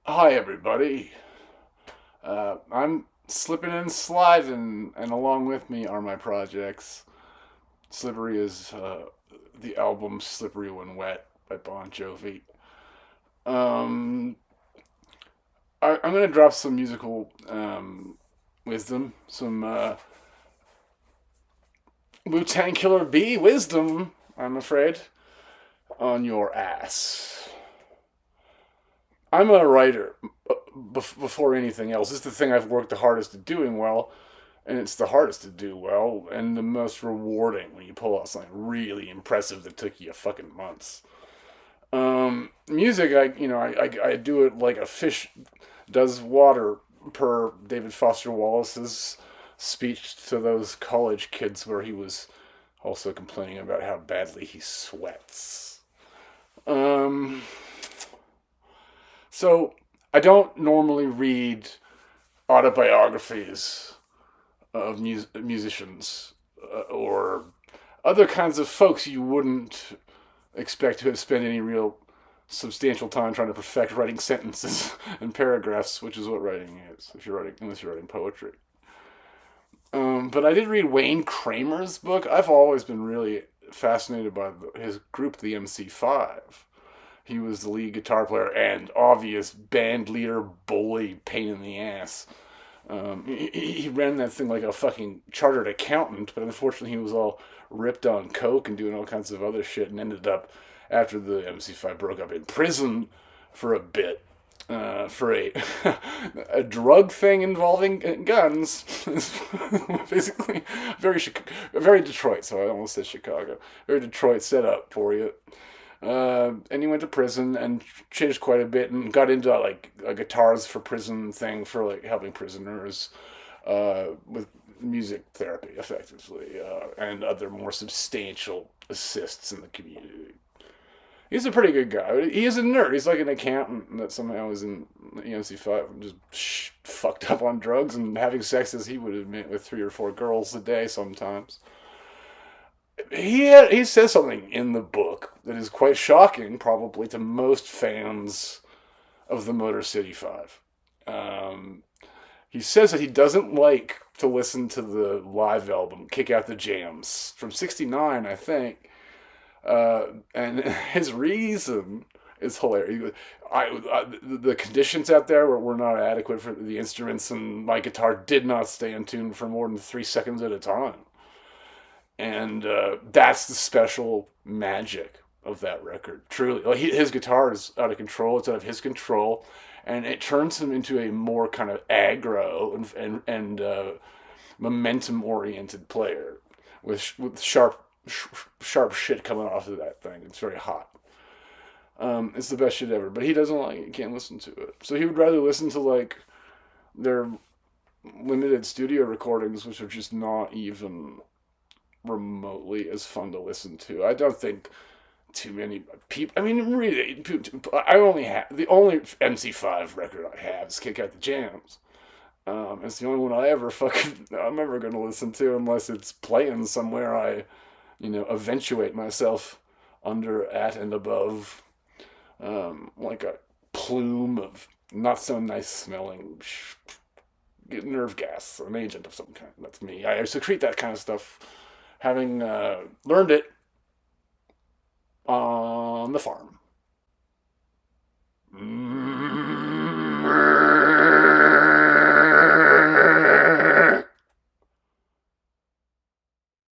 Hi, everybody. I'm slipping and sliding, and along with me are my projects. Slippery is the album Slippery When Wet by Bon Jovi. Um, I'm going to drop some musical wisdom, some Wu-Tang Killer B wisdom, I'm afraid, on your ass. I'm a writer before anything else. It's the thing I've worked the hardest at doing well, and it's the hardest to do well and the most rewarding when you pull out something really impressive that took you fucking months. Music, I do it like a fish does water, per David Foster Wallace's speech to those college kids, where he was also complaining about how badly he sweats. Um, so I don't normally read autobiographies of musicians or other kinds of folks you wouldn't expect to have spent any real substantial time trying to perfect writing sentences and paragraphs, which is what writing is. If you're writing, unless you're writing poetry. But I did read Wayne Kramer's book. I've always been really fascinated by his group, the MC5. He was the lead guitar player and obvious band leader, bully, pain in the ass. He ran that thing like a fucking chartered accountant, but unfortunately he was all ripped on coke and doing all kinds of other shit, and ended up, after the MC5 broke up, in prison for a bit, for a a drug thing involving guns. Basically very Detroit. So I almost said Chicago. Very Detroit setup for you. And he went to prison and changed quite a bit and got into like a guitars for prison thing for like helping prisoners with music therapy, effectively, and other more substantial assists in the community. He's a pretty good guy. He is a nerd. He's like an accountant that somehow is in EMC5 and just fucked up on drugs and having sex, as he would admit, with 3 or 4 girls a day sometimes. He says something in the book that is quite shocking, probably to most fans of the Motor City Five. Um, he says that he doesn't like to listen to the live album "Kick Out the Jams" from '69, I think, and his reason is hilarious. The conditions out there were not adequate for the instruments, and my guitar did not stay in tune for more than 3 seconds at a time. And that's the special magic of that record. Truly, like his guitar is out of control. It's out of his control, and it turns him into a more kind of aggro and momentum oriented player with sharp shit coming off of that thing. It's very hot. It's the best shit ever. But he doesn't like it. He can't listen to it. So he would rather listen to like their limited studio recordings, which are just not even remotely as fun to listen to. I don't think too many people. I mean, really, I only have the only MC5 record I have is "Kick Out the Jams." It's the only one I'm ever gonna listen to unless it's playing somewhere I, eventuate myself under, at, and above, like a plume of not so nice smelling nerve gas, an agent of some kind. That's me. I secrete that kind of stuff, having learned it on the farm.